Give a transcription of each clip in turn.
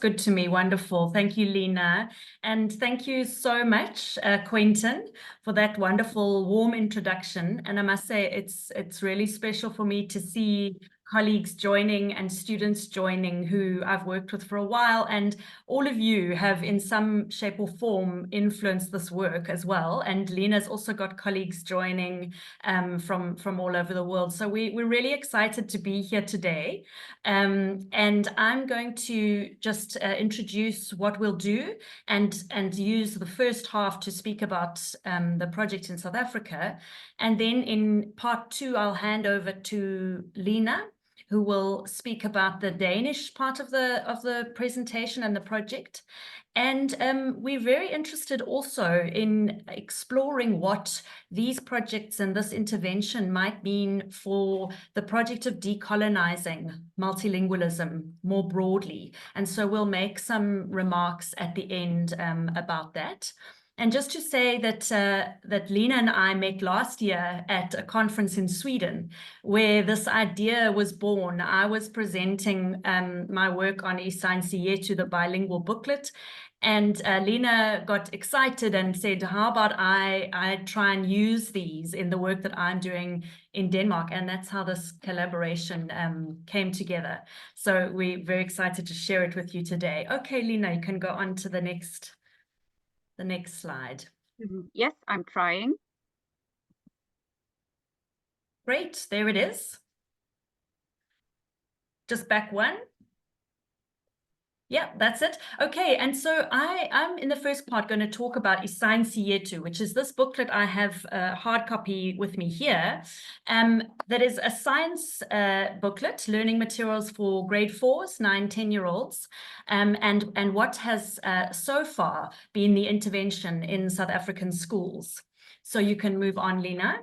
good to me. Wonderful. Thank you, Lena. And thank you so much, Quentin, for that wonderful, warm introduction. And I must say, it's really special for me to see colleagues joining and students joining who I've worked with for a while. And all of you have in some shape or form influenced this work as well. And Lena's also got colleagues joining from all over the world. So we're really excited to be here today. And I'm going to just introduce what we'll do and use the first half to speak about the project in South Africa. And then in part 2, I'll hand over to Lena, who will speak about the Danish part of the presentation and the project. And we're very interested also in exploring what these projects and this intervention might mean for the project of decolonizing multilingualism more broadly. And so we'll make some remarks at the end about that. And just to say that Lena and I met last year at a conference in Sweden where this idea was born. I was presenting my work on to the bilingual booklet. And Lena got excited and said, how about I try and use these in the work that I'm doing in Denmark? And that's how this collaboration came together. So we're very excited to share it with you today. Okay, Lena, you can go on to the next slide. Yes, I'm trying. Great, there it is. Just back one. Yeah, that's it. Okay, and so I'm in the first part going to talk about Isainsietu, which is this booklet. I have a hard copy with me here. That is a science booklet, learning materials for grade 4s, 9, 10-year-olds, and what has so far been the intervention in South African schools. So you can move on, Lena.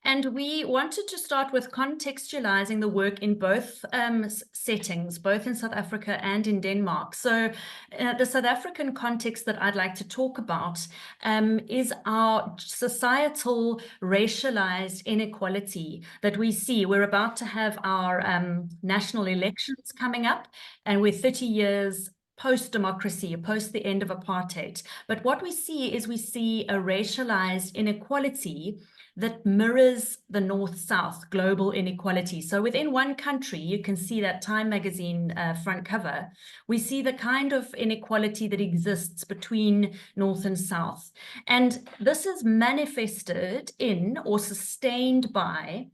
And we wanted to start with contextualizing the work in both settings, both in South Africa and in Denmark. So the South African context that I'd like to talk about is our societal racialized inequality that we see. We're about to have our national elections coming up, and we're 30 years post-democracy, post the end of apartheid. But what we see is we see a racialized inequality that mirrors the North-South global inequality. So within one country, you can see that Time magazine front cover, we see the kind of inequality that exists between North and South. And this is manifested in or sustained by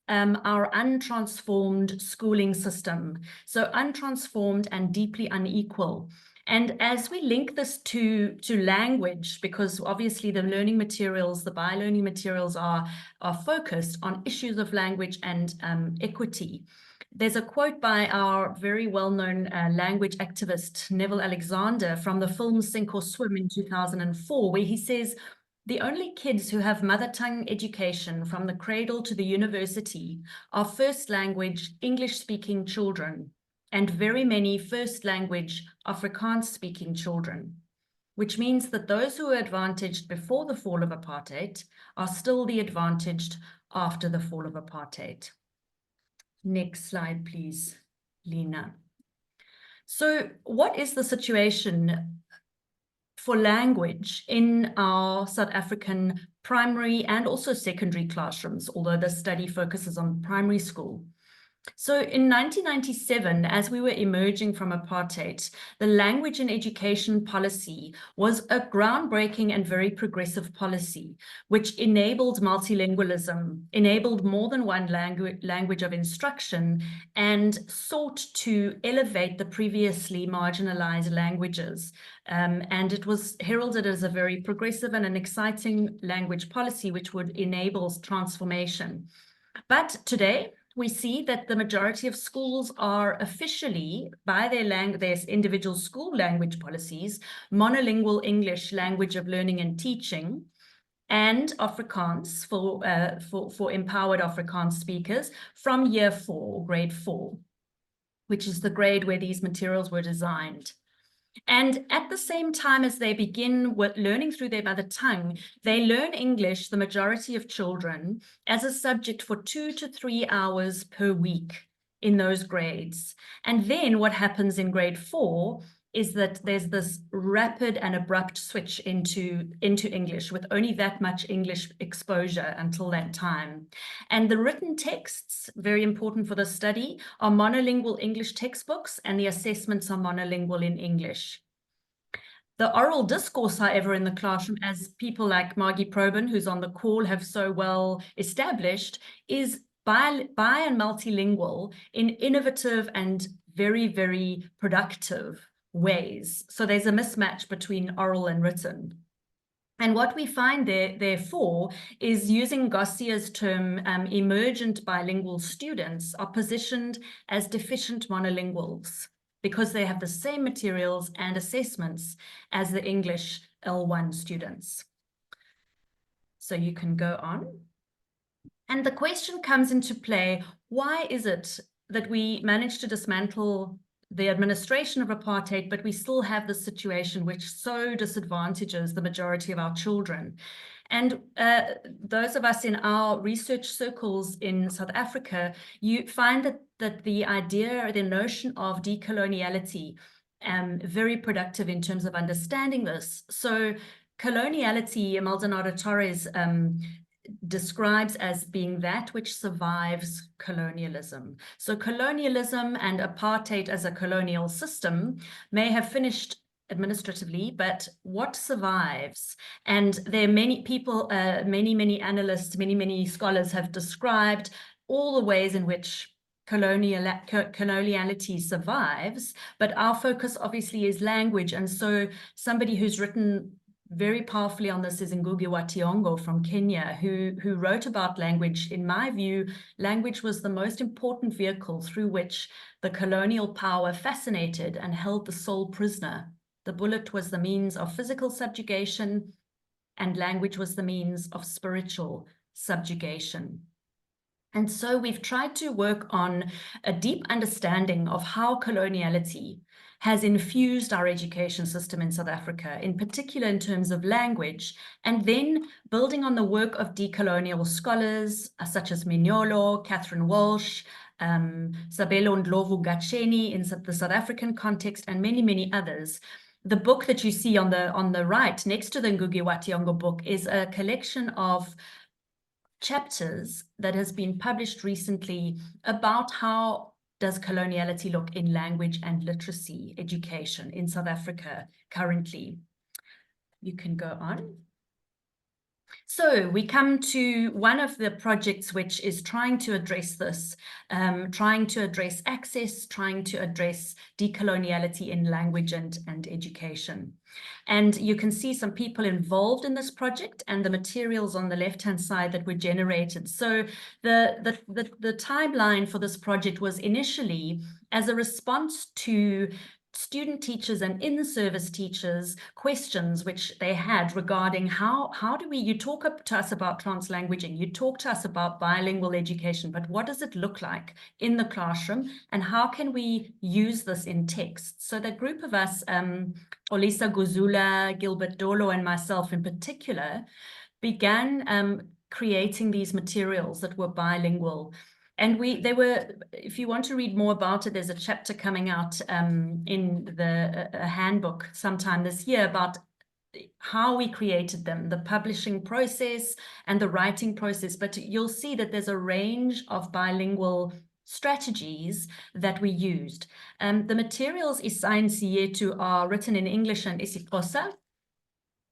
our untransformed schooling system. So untransformed and deeply unequal. And as we link this to language, because obviously the learning materials, the bio-learning materials are focused on issues of language and equity. There's a quote by our very well-known language activist, Neville Alexander, from the film Sink or Swim in 2004, where he says, "The only kids who have mother tongue education from the cradle to the university are first language English-speaking children, and very many first language Afrikaans-speaking children, which means that those who were advantaged before the fall of apartheid are still the advantaged after the fall of apartheid." Next slide, please, Lena. So what is the situation for language in our South African primary and also secondary classrooms, although the study focuses on primary school? So in 1997, as we were emerging from apartheid, the language and education policy was a groundbreaking and very progressive policy, which enabled multilingualism, enabled more than one language of instruction, and sought to elevate the previously marginalized languages. And it was heralded as a very progressive and an exciting language policy, which would enable transformation. But today, we see that the majority of schools are officially, by their individual school language policies, monolingual English language of learning and teaching, and Afrikaans for empowered Afrikaans speakers from year 4, grade 4, which is the grade where these materials were designed. And at the same time as they begin with learning through their mother tongue, they learn English, the majority of children, as a subject for 2 to 3 hours per week in those grades. And then what happens in grade 4 is that there's this rapid and abrupt switch into English, with only that much English exposure until that time. And the written texts, very important for the study, are monolingual English textbooks, and the assessments are monolingual in English. The oral discourse, however, in the classroom, as people like Margie Probyn, who's on the call, have so well established, is bi and multilingual in innovative and very, very productive ways. So there's a mismatch between oral and written. And what we find therefore, is using Gossia's term, emergent bilingual students are positioned as deficient monolinguals because they have the same materials and assessments as the English L1 students. So you can go on. And the question comes into play, why is it that we managed to dismantle the administration of apartheid, but we still have the situation which so disadvantages the majority of our children? And those of us in our research circles in South Africa, you find that the idea, the notion of decoloniality, very productive in terms of understanding this. So coloniality, Maldonado Torres describes as being that which survives colonialism. So colonialism and apartheid as a colonial system may have finished administratively, but what survives? And there are many people, many analysts, many scholars have described all the ways in which coloniality survives, but our focus obviously is language. And so somebody who's written very powerfully on this is Ngugi wa Thiong'o from Kenya, who wrote about language. In my view, language was the most important vehicle through which the colonial power fascinated and held the soul prisoner. The bullet was the means of physical subjugation, and language was the means of spiritual subjugation. And so we've tried to work on a deep understanding of how coloniality has infused our education system in South Africa, in particular in terms of language, and then building on the work of decolonial scholars such as Mignolo, Catherine Walsh, Sabelo Ndlovu Gacheni in the South African context, and many others. The book that you see on the right, next to the Ngugi wa Thiong'o book, is a collection of chapters that has been published recently about how does coloniality look in language and literacy education in South Africa currently. You can go on. So we come to one of the projects which is trying to address this, trying to address access, trying to address decoloniality in language and education. And you can see some people involved in this project and the materials on the left-hand side that were generated. So the timeline for this project was initially as a response to student teachers and in-service teachers questions which they had regarding how do we, you talk to us about translanguaging, you talk to us about bilingual education, but what does it look like in the classroom and how can we use this in text? So the group of us, Olisa Guzula, Gilbert Dolo, and myself in particular, began creating these materials that were bilingual. And they were, if you want to read more about it, there's a chapter coming out in the handbook sometime this year about how we created them, the publishing process and the writing process. But you'll see that there's a range of bilingual strategies that we used. The materials isayensi are written in English and isiXhosa.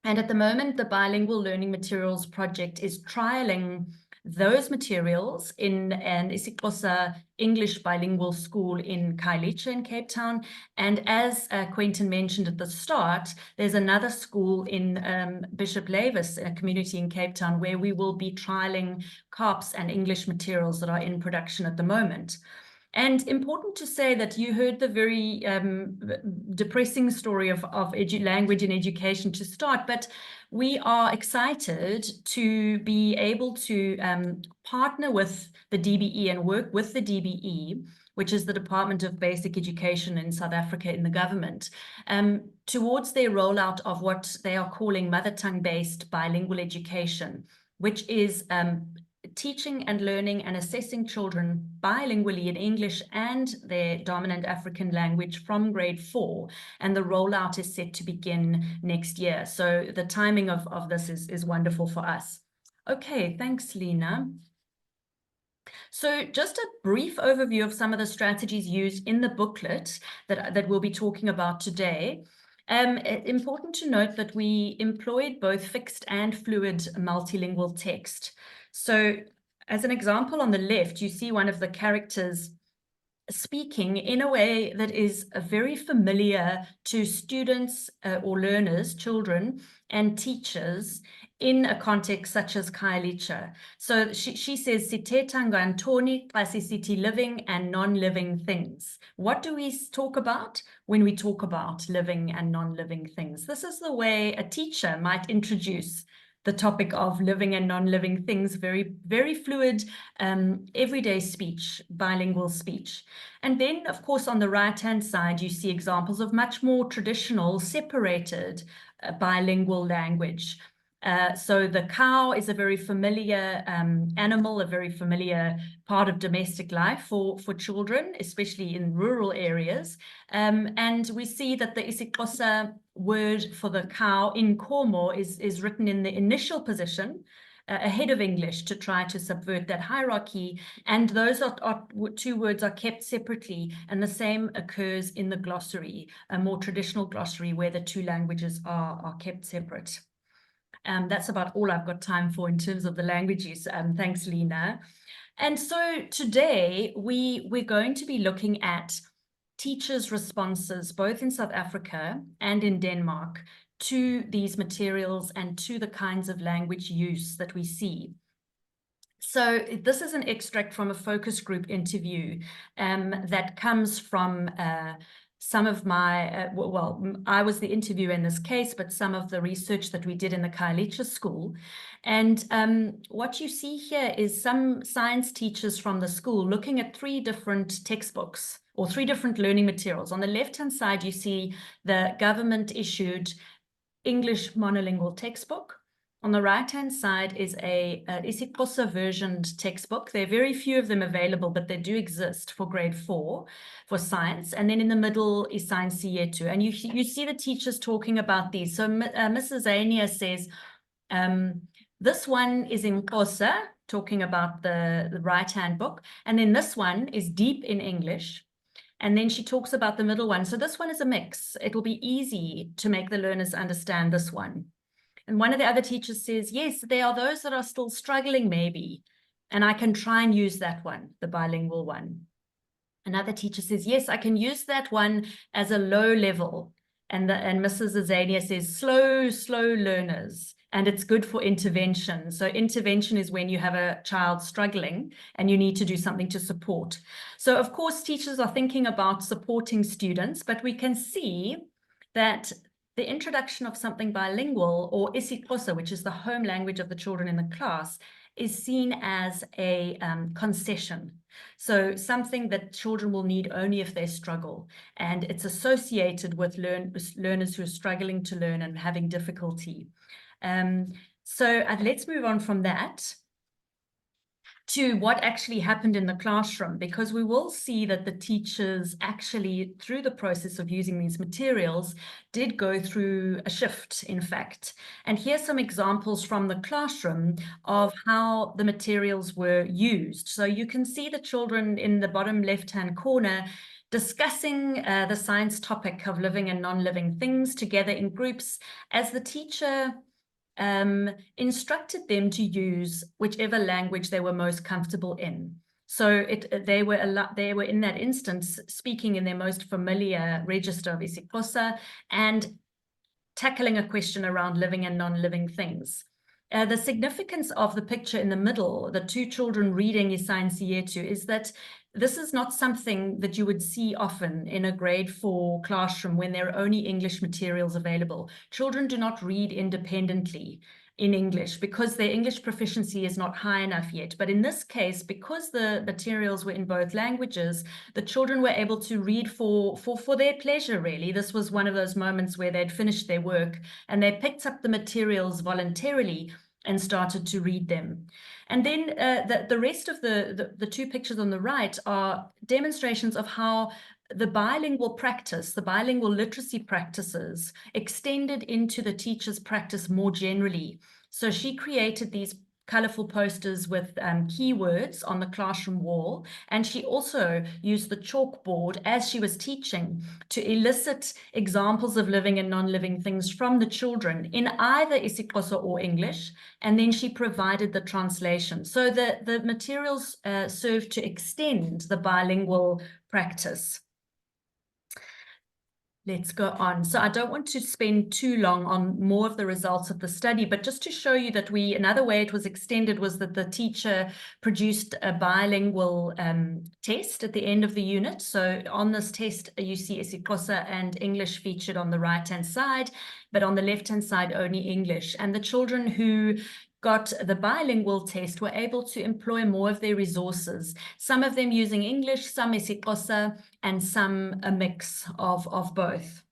And at the moment, the Bilingual Learning Materials Project is trialing those materials in an isiXhosa English bilingual school in Khayelitsha in Cape Town. And as Quentin mentioned at the start, there's another school in Bishop Lavis, a community in Cape Town, where we will be trialing CARPS and English materials that are in production at the moment. And important to say that you heard the very depressing story of language and education to start, but we are excited to be able to partner with the DBE and work with the DBE, which is the Department of Basic Education in South Africa in the government, towards their rollout of what they are calling mother tongue-based bilingual education, which is teaching and learning and assessing children bilingually in English and their dominant African language from grade 4. And the rollout is set to begin next year. So the timing of this is wonderful for us. Okay, thanks, Lena. So just a brief overview of some of the strategies used in the booklet that we'll be talking about today. Important to note that we employed both fixed and fluid multilingual text. So as an example, on the left, you see one of the characters speaking in a way that is very familiar to students or learners, children, and teachers in a context such as Khayelitsha. So she says, "Sithetha ngantoni xa sisithi living and non-living things." What do we talk about when we talk about living and non-living things? This is the way a teacher might introduce the topic of living and non-living things, very, very fluid, everyday speech, bilingual speech. And then, of course, on the right-hand side, you see examples of much more traditional, separated bilingual language. So the cow is a very familiar animal, a very familiar part of domestic life for children, especially in rural areas. And we see that the isiXhosa word for the cow in Khomo is written in the initial position ahead of English to try to subvert that hierarchy. And those two words are kept separately, and the same occurs in the glossary, a more traditional glossary where the two languages are kept separate. That's about all I've got time for in terms of the language use. Thanks, Lena. And so today we're going to be looking at teachers' responses, both in South Africa and in Denmark, to these materials and to the kinds of language use that we see. So this is an extract from a focus group interview that comes from some of my, well, I was the interviewer in this case, but some of the research that we did in the Khayelitsha school. And what you see here is some science teachers from the school looking at 3 different textbooks or 3 different learning materials. On the left-hand side, you see the government-issued English monolingual textbook. On the right-hand side is a isiXhosa versioned textbook. There are very few of them available, but they do exist for grade 4 for science. And then in the middle is Science Yetu. And you see the teachers talking about these. So Mrs. Zania says, this one is in Xhosa, talking about the right-hand book. And then this one is deep in English. And then she talks about the middle one. So this one is a mix. It will be easy to make the learners understand this one. And one of the other teachers says, yes, there are those that are still struggling maybe, and I can try and use that one, the bilingual one. Another teacher says, yes, I can use that one as a low level. And Mrs. Azania says, slow learners, and it's good for intervention. So intervention is when you have a child struggling and you need to do something to support. So of course, teachers are thinking about supporting students, but we can see that the introduction of something bilingual, or isiXhosa, which is the home language of the children in the class, is seen as a concession. So something that children will need only if they struggle. And it's associated with learners who are struggling to learn and having difficulty. So let's move on from that to what actually happened in the classroom, because we will see that the teachers actually, through the process of using these materials, did go through a shift, in fact. And here's some examples from the classroom of how the materials were used. So you can see the children in the bottom left-hand corner discussing the science topic of living and non-living things together in groups as the teacher instructed them to use whichever language they were most comfortable in. So they were in that instance speaking in their most familiar register of isiXhosa and tackling a question around living and non-living things. The significance of the picture in the middle, the 2 children reading Science Yetu, is that this is not something that you would see often in a grade 4 classroom when there are only English materials available. Children do not read independently in English because their English proficiency is not high enough yet. But in this case, because the materials were in both languages, the children were able to read for their pleasure, really. This was one of those moments where they'd finished their work and they picked up the materials voluntarily and started to read them. And then the rest of the two pictures on the right are demonstrations of how the bilingual practice, the bilingual literacy practices, extended into the teacher's practice more generally. So she created these colorful posters with keywords on the classroom wall. And she also used the chalkboard as she was teaching to elicit examples of living and non-living things from the children in either isiXhosa or English. And then she provided the translation. So the materials serve to extend the bilingual practice. Let's go on. So I don't want to spend too long on more of the results of the study, but just to show you that another way it was extended was that the teacher produced a bilingual test at the end of the unit. So on this test, you see isiXhosa and English featured on the right-hand side, but on the left-hand side, only English. And the children who got the bilingual test were able to employ more of their resources, some of them using English, some isiXhosa, and some a mix of both.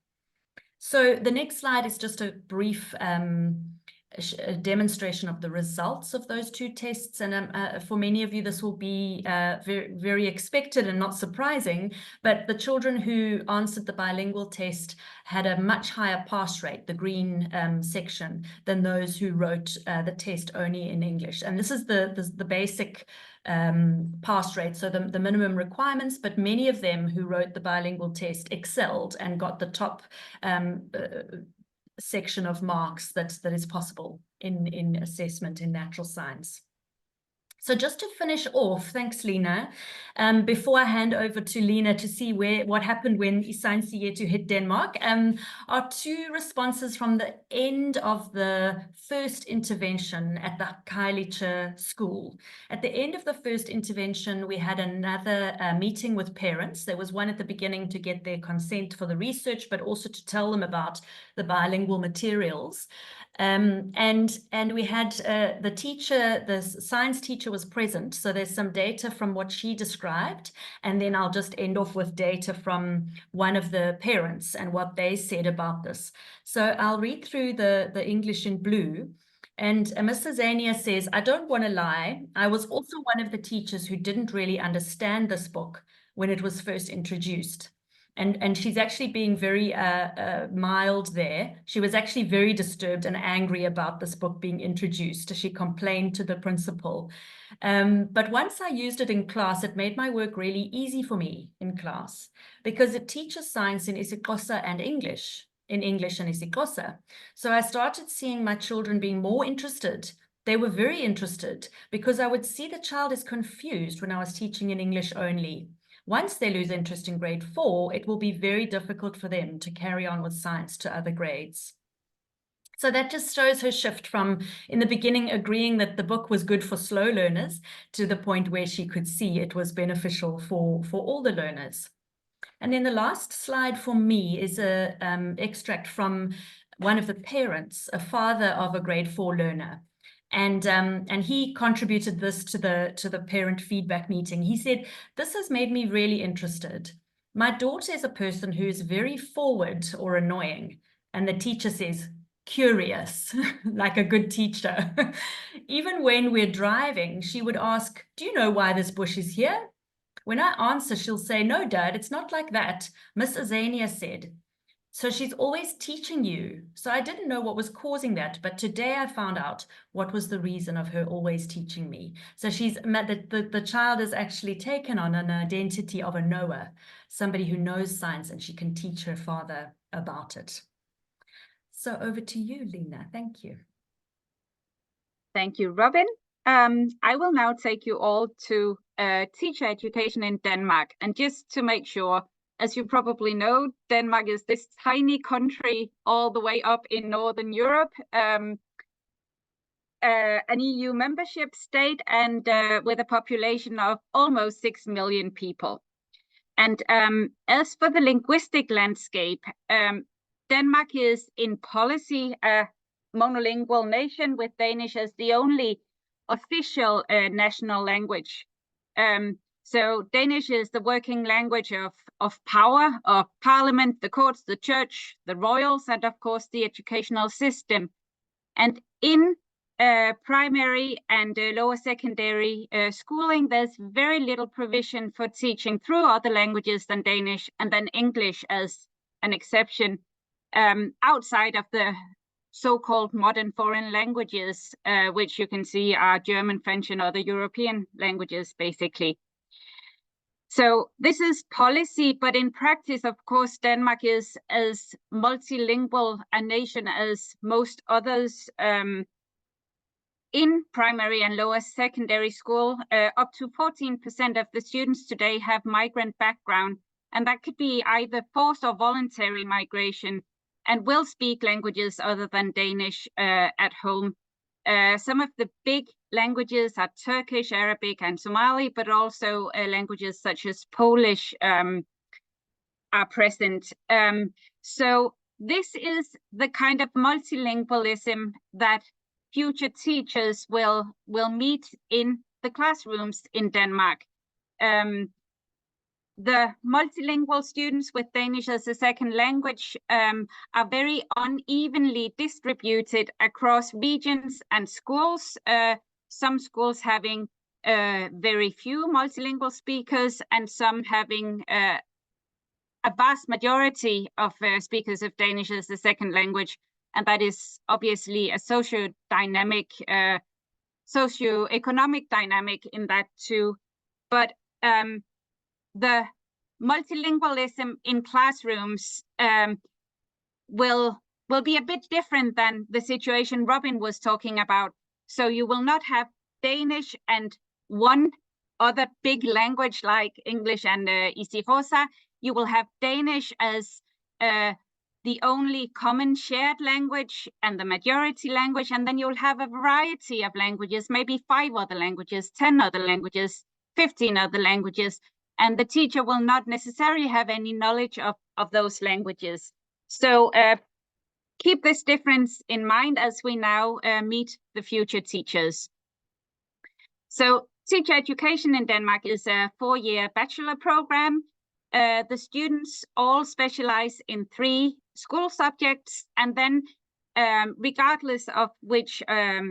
So the next slide is just a brief a demonstration of the results of those two tests. And for many of you, this will be very, very expected and not surprising, but the children who answered the bilingual test had a much higher pass rate, the green section, than those who wrote the test only in English. And this is the basic pass rate, so the minimum requirements, but many of them who wrote the bilingual test excelled and got the top section of marks that is possible in assessment in natural science. So just to finish off, thanks, Lena, before I hand over to Lena to see what happened when Isainsietu hit Denmark, are two responses from the end of the first intervention at the Khayelitsha school. At the end of the first intervention, we had another meeting with parents. There was one at the beginning to get their consent for the research, but also to tell them about the bilingual materials. And we had the teacher, the science teacher was present. So there's some data from what she described. And then I'll just end off with data from one of the parents and what they said about this. So I'll read through the English in blue. And Mr. Zania says, I don't want to lie. I was also one of the teachers who didn't really understand this book when it was first introduced. And she's actually being very mild there. She was actually very disturbed and angry about this book being introduced. She complained to the principal. But once I used it in class, it made my work really easy for me in class because it teaches science in isiXhosa and English, in English and isiXhosa. So I started seeing my children being more interested. They were very interested because I would see the child is confused when I was teaching in English only. Once they lose interest in grade 4, it will be very difficult for them to carry on with science to other grades. So that just shows her shift from, in the beginning, agreeing that the book was good for slow learners to the point where she could see it was beneficial for all the learners. And then the last slide for me is an extract from one of the parents, a father of a grade 4 learner. And he contributed this to the parent feedback meeting. He said, this has made me really interested. My daughter is a person who is very forward or annoying. And the teacher says, curious, like a good teacher. Even when we're driving, she would ask, do you know why this bush is here? When I answer, she'll say, no, Dad, it's not like that. Miss Azania said. So she's always teaching you. So I didn't know what was causing that, but today I found out what was the reason of her always teaching me. So the child is actually taken on an identity of a knower, somebody who knows science, and she can teach her father about it. So over to you, Lena. Thank you. Thank you, Robyn. I will now take you all to teacher education in Denmark. And just to make sure, as you probably know, Denmark is this tiny country all the way up in Northern Europe, an EU membership state, and with a population of almost 6 million people. And as for the linguistic landscape, Denmark is in policy a monolingual nation with Danish as the only official national language. So Danish is the working language of power, of parliament, the courts, the church, the royals, and of course the educational system. And in primary and lower secondary schooling, there's very little provision for teaching through other languages than Danish, and then English as an exception, outside of the so-called modern foreign languages, which you can see are German, French, and other European languages, basically. So this is policy, but in practice, of course, Denmark is as multilingual a nation as most others. In primary and lower secondary school, up to 14% of the students today have migrant background, and that could be either forced or voluntary migration, and will speak languages other than Danish at home. Some of the big languages are Turkish, Arabic, and Somali, but also languages such as Polish are present. So this is the kind of multilingualism that future teachers will meet in the classrooms in Denmark. The multilingual students with Danish as a second language are very unevenly distributed across regions and schools. Some schools having very few multilingual speakers, and some having a vast majority of speakers of Danish as a second language. And that is obviously a socio-economic dynamic in that too. But the multilingualism in classrooms will be a bit different than the situation Robyn was talking about. So you will not have Danish and one other big language like English and Isifosa. You will have Danish as the only common shared language and the majority language, and then you'll have a variety of languages, maybe 5 other languages, 10 other languages, 15 other languages, and the teacher will not necessarily have any knowledge of those languages. So keep this difference in mind as we now meet the future teachers. So teacher education in Denmark is a 4-year bachelor program. The students all specialize in 3 school subjects, and then regardless of which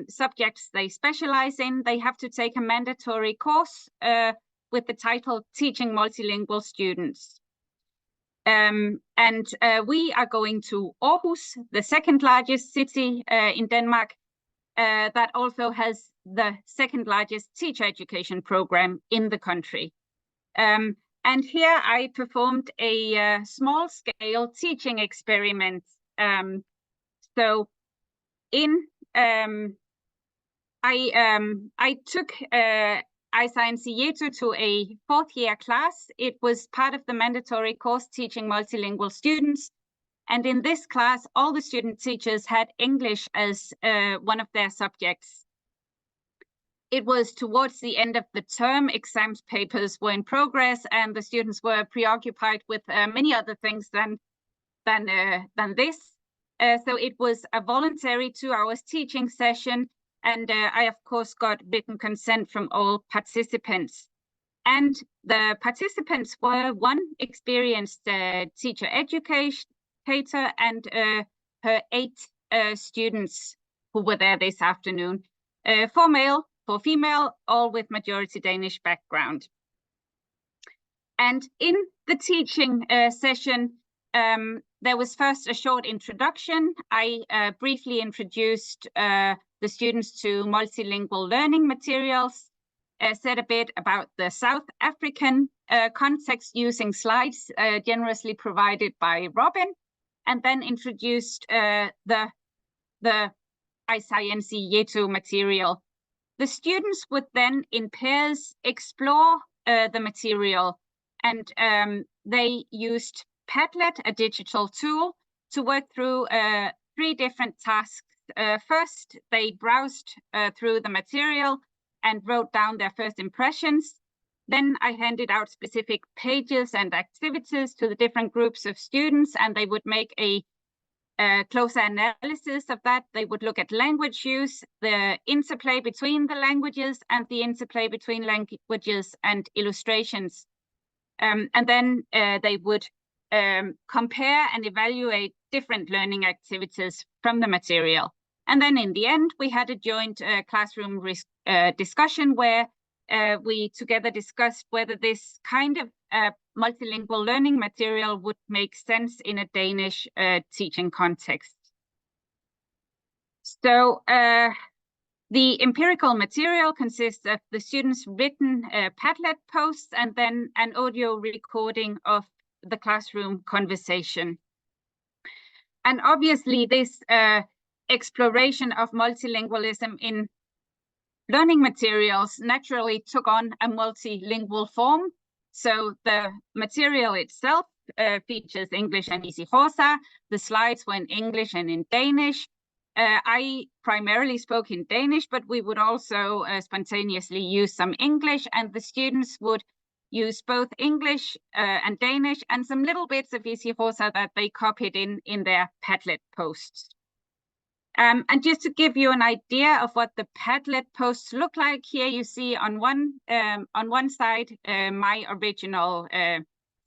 subjects they specialize in, they have to take a mandatory course with the title Teaching Multilingual Students. We are going to Aarhus, the second largest city in Denmark, that also has the second largest teacher education program in the country. And here I performed a small-scale teaching experiment. So I took to a 4th-year class. It was part of the mandatory course Teaching Multilingual Students. And in this class, all the student teachers had English as one of their subjects. It was towards the end of the term, exams papers were in progress, and the students were preoccupied with many other things than this. So it was a voluntary 2-hour teaching session, and I, of course, got written consent from all participants. And the participants were one experienced teacher educator and her 8 students who were there this afternoon. 4 male, 4 female, all with majority Danish background. And in the teaching session, there was first a short introduction. I briefly introduced the students to multilingual learning materials, said a bit about the South African context using slides generously provided by Robyn, and then introduced the ISCIENC Yetu material. The students would then in pairs explore the material, and they used Padlet, a digital tool, to work through 3 different tasks. First, they browsed through the material and wrote down their first impressions. Then I handed out specific pages and activities to the different groups of students, and they would make a closer analysis of that. They would look at language use, the interplay between the languages, and the interplay between languages and illustrations. And then they would compare and evaluate different learning activities from the material. And then in the end, we had a joint classroom discussion where we together discussed whether this kind of multilingual learning material would make sense in a Danish teaching context. So the empirical material consists of the students' written Padlet posts and then an audio recording of the classroom conversation. And obviously this exploration of multilingualism in learning materials naturally took on a multilingual form. So the material itself features English and isiXhosa. The slides were in English and in Danish. I primarily spoke in Danish, but we would also spontaneously use some English, and the students would use both English and Danish and some little bits of isiXhosa that they copied in their Padlet posts. And just to give you an idea of what the Padlet posts look like, here you see on one side my original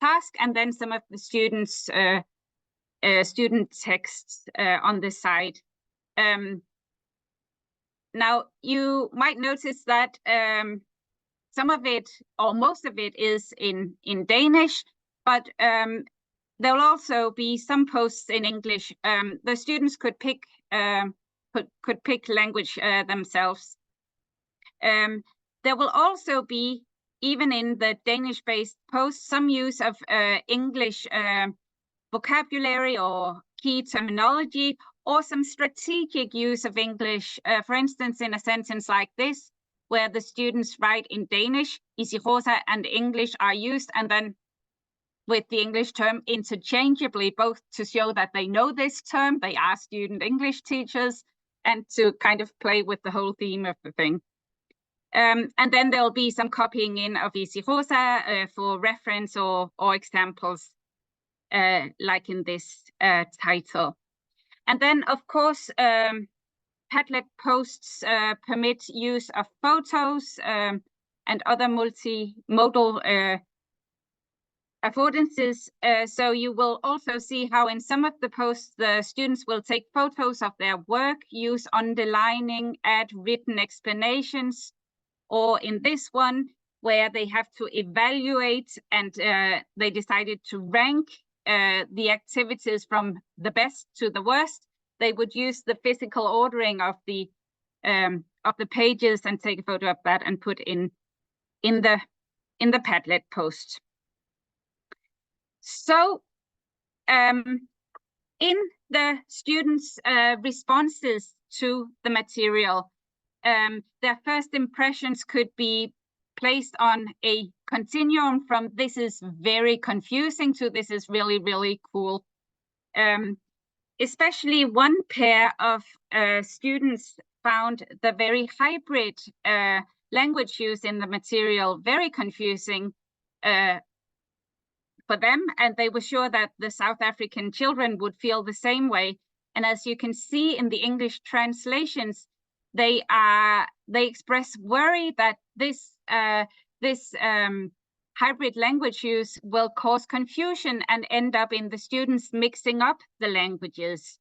task, and then some of the students' student texts on the side. Now you might notice that some of it, or most of it, is in Danish, but there will also be some posts in English. The students could pick language themselves. There will also be, even in the Danish-based posts, some use of English vocabulary or key terminology, or some strategic use of English, for instance, in a sentence like this, where the students write in Danish, isiXhosa and English are used, and then with the English term interchangeably, both to show that they know this term, they are student English teachers, and to kind of play with the whole theme of the thing. And then there'll be some copying in of isiXhosa for reference or examples, like in this title. And then, of course, Padlet posts permit use of photos and other multimodal affordances. So you will also see how in some of the posts, the students will take photos of their work, use underlining, add written explanations, or in this one, where they have to evaluate and they decided to rank the activities from the best to the worst, they would use the physical ordering of the pages and take a photo of that and put in the Padlet post. So in the students' responses to the material, their first impressions could be placed on a continuum from "this is very confusing" to "this is really, really cool." Especially one pair of students found the very hybrid language use in the material very confusing for them, and they were sure that the South African children would feel the same way. And as you can see in the English translations, they express worry that this hybrid language use will cause confusion and end up in the students mixing up the languages.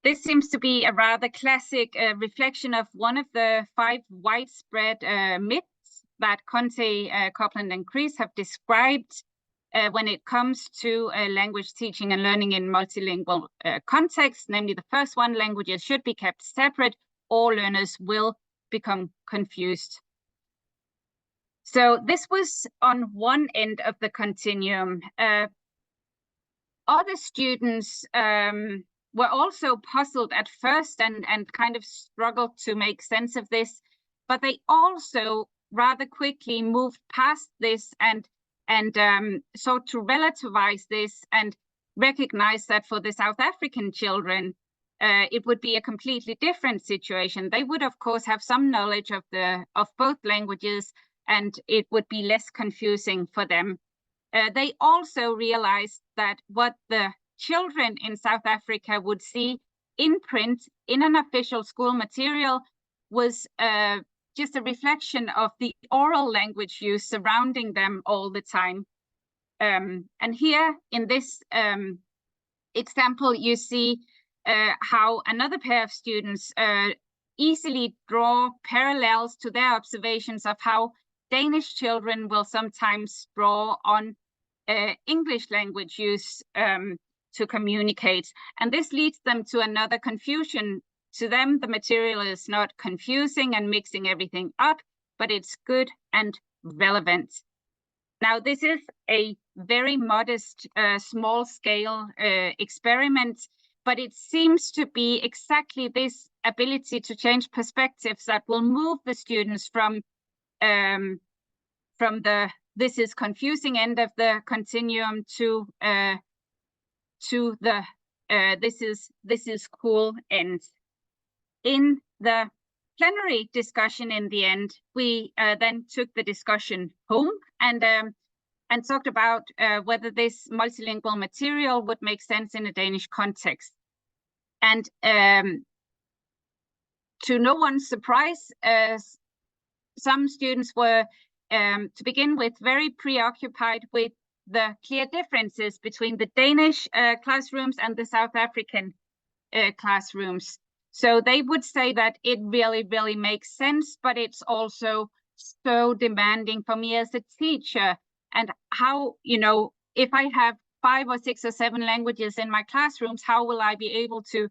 This seems to be a rather classic reflection of one of the 5 widespread myths that Conte, Copeland, and Kreis have described when it comes to language teaching and learning in multilingual contexts. Namely, the first one, languages should be kept separate, or learners will become confused. So this was on one end of the continuum. Other students were also puzzled at first and kind of struggled to make sense of this, but they also rather quickly moved past this and sought to relativize this and recognize that for the South African children, it would be a completely different situation. They would, of course, have some knowledge of both languages, and it would be less confusing for them. They also realized that what the children in South Africa would see in print in an official school material was just a reflection of the oral language use surrounding them all the time. And here in this example, you see how another pair of students easily draw parallels to their observations of how Danish children will sometimes draw on English language use to communicate. And this leads them to another confusion. To them, the material is not confusing and mixing everything up, but it's good and relevant. Now, this is a very modest, small-scale experiment, but it seems to be exactly this ability to change perspectives that will move the students from the "this is confusing" end of the continuum to the "this is cool" end. In the plenary discussion in the end, we then took the discussion home and talked about whether this multilingual material would make sense in a Danish context. And to no one's surprise, some students were, to begin with, very preoccupied with the clear differences between the Danish classrooms and the South African classrooms. So they would say that it really, really makes sense, but it's also so demanding for me as a teacher. And how, if I have 5 or 6 or 7 languages in my classrooms, how will I be able to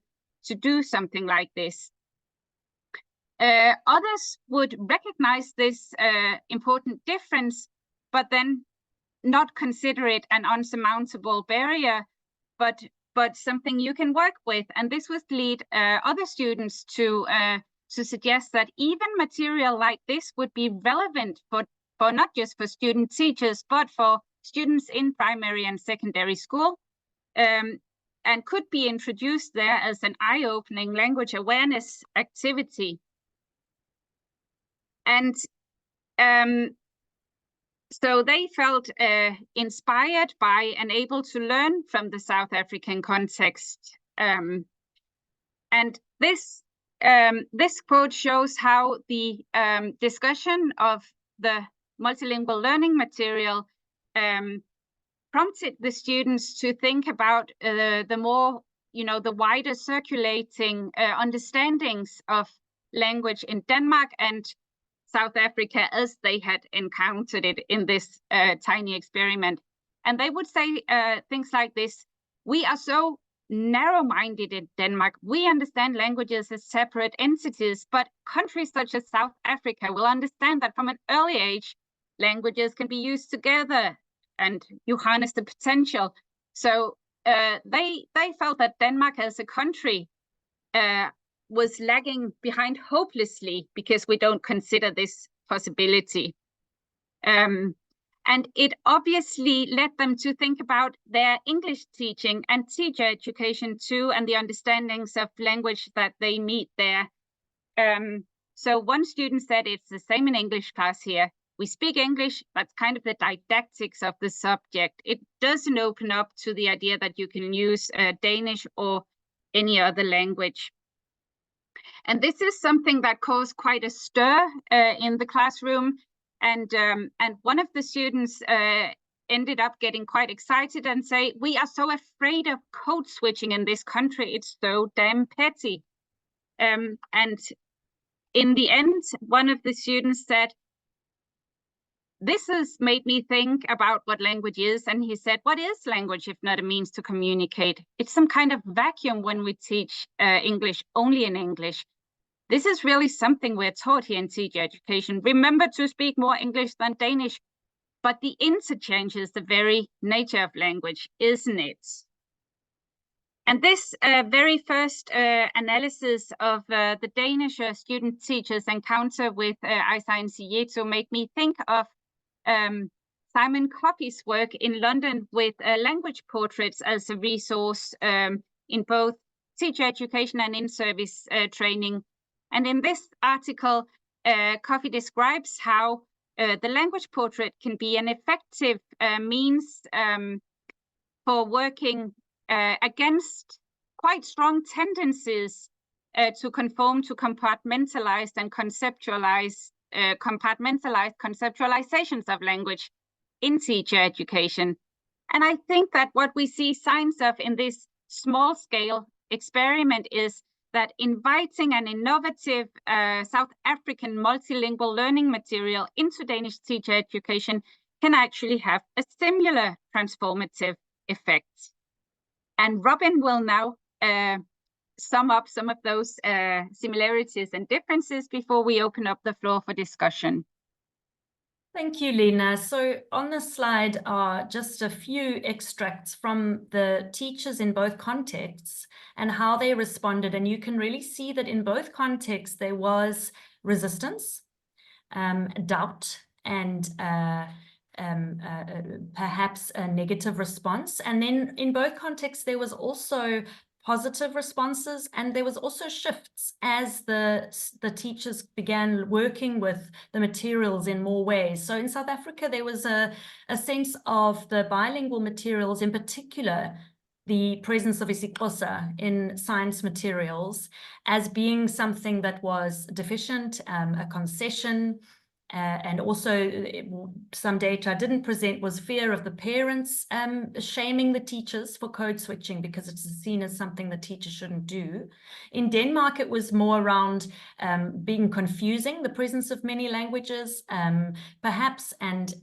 do something like this? Others would recognize this important difference, but then not consider it an unsurmountable barrier, but something you can work with. And this would lead other students to suggest that even material like this would be relevant for not just for student teachers, but for students in primary and secondary school, and could be introduced there as an eye-opening language awareness activity. And so they felt inspired by and able to learn from the South African context. And this quote shows how the discussion of the multilingual learning material prompted the students to think about the more, the wider circulating understandings of language in Denmark and South Africa as they had encountered it in this tiny experiment. And they would say things like this: we are so narrow-minded in Denmark. We understand languages as separate entities, but countries such as South Africa will understand that from an early age, languages can be used together and you harness the potential. So they felt that Denmark as a country was lagging behind hopelessly because we don't consider this possibility. And it obviously led them to think about their English teaching and teacher education too, and the understandings of language that they meet there. So one student said it's the same in English class here. We speak English, that's kind of the didactics of the subject. It doesn't open up to the idea that you can use Danish or any other language. And this is something that caused quite a stir in the classroom. And one of the students ended up getting quite excited and say, we are so afraid of code switching in this country. It's so damn petty. And in the end, one of the students said, this has made me think about what language is. And he said, what is language if not a means to communicate? It's some kind of vacuum when we teach English only in English. This is really something we're taught here in teacher education. Remember to speak more English than Danish. But the interchange is the very nature of language, isn't it? And this very first analysis of the Danish student-teachers encounter with Isai and Sieto made me think of Simon Coffey's work in London with language portraits as a resource in both teacher education and in-service training. And in this article, Coffey describes how the language portrait can be an effective means for working against quite strong tendencies to conform to compartmentalized and conceptualized conceptualizations of language in teacher education. And I think that what we see signs of in this small scale experiment is that inviting an innovative South African multilingual learning material into Danish teacher education can actually have a similar transformative effect. And Robyn will now sum up some of those similarities and differences before we open up the floor for discussion. Thank you, Lena. So on the slide are just a few extracts from the teachers in both contexts and how they responded. And you can really see that in both contexts, there was resistance, doubt, and perhaps a negative response. And then in both contexts, there was also positive responses, and there was also shifts as the teachers began working with the materials in more ways. So in South Africa, there was a sense of the bilingual materials, in particular, the presence of isiXhosa in science materials as being something that was deficient, a concession. And also some data I didn't present was fear of the parents shaming the teachers for code switching because it's seen as something the teacher shouldn't do. In Denmark, it was more around being confusing, the presence of many languages, perhaps, and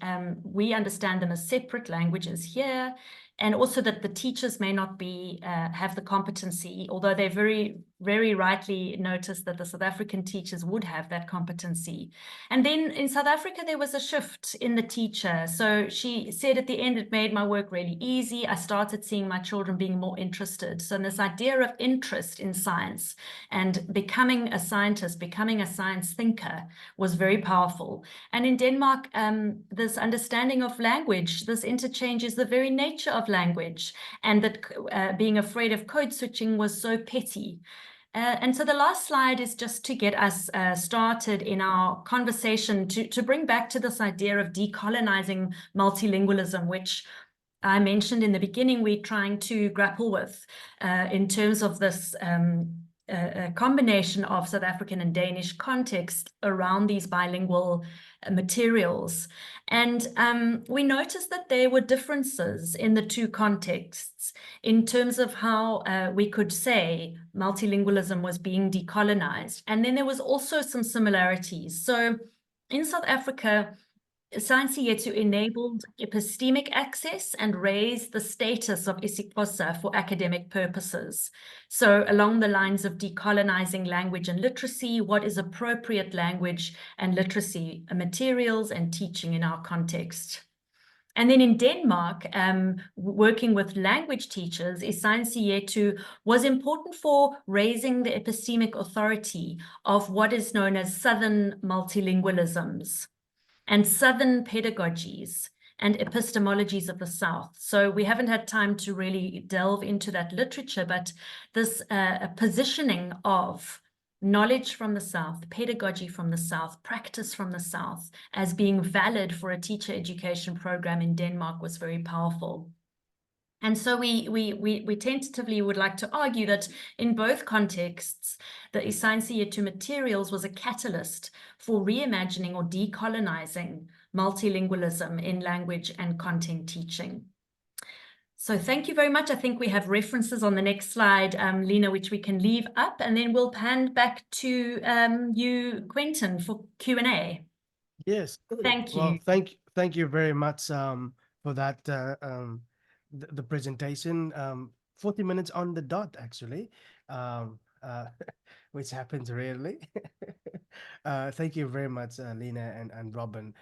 we understand them as separate languages here. And also that the teachers may not be have the competency, although they very, very rightly noticed that the South African teachers would have that competency. And then in South Africa, there was a shift in the teacher. So she said at the end, it made my work really easy. I started seeing my children being more interested. So this idea of interest in science and becoming a scientist, becoming a science thinker was very powerful. And in Denmark, this understanding of language, this interchange is the very nature of language, and that being afraid of code switching was so petty. And so the last slide is just to get us started in our conversation to bring back to this idea of decolonizing multilingualism, which I mentioned in the beginning we're trying to grapple with in terms of this a combination of South African and Danish context around these bilingual materials. And we noticed that there were differences in the two contexts in terms of how we could say multilingualism was being decolonized. And then there was also some similarities. So in South Africa, Science Yethu enabled epistemic access and raised the status of isiXhosa for academic purposes. So along the lines of decolonizing language and literacy, what is appropriate language and literacy materials and teaching in our context. And then in Denmark, working with language teachers, Science Yethu was important for raising the epistemic authority of what is known as Southern multilingualisms and Southern pedagogies and epistemologies of the South. So we haven't had time to really delve into that literature, but this positioning of knowledge from the South, pedagogy from the South, practice from the South as being valid for a teacher education program in Denmark was very powerful. And so we tentatively would like to argue that in both contexts, the Science Yethu materials was a catalyst for reimagining or decolonizing multilingualism in language and content teaching. So thank you very much. I think we have references on the next slide, Lena, which we can leave up, and then we'll hand back to you, Quentin, for Q&A. Yes. Thank you. Well, thank you very much for that. The presentation, 40 minutes on the dot, actually, which happens rarely. Thank you very much, Lena and Robyn.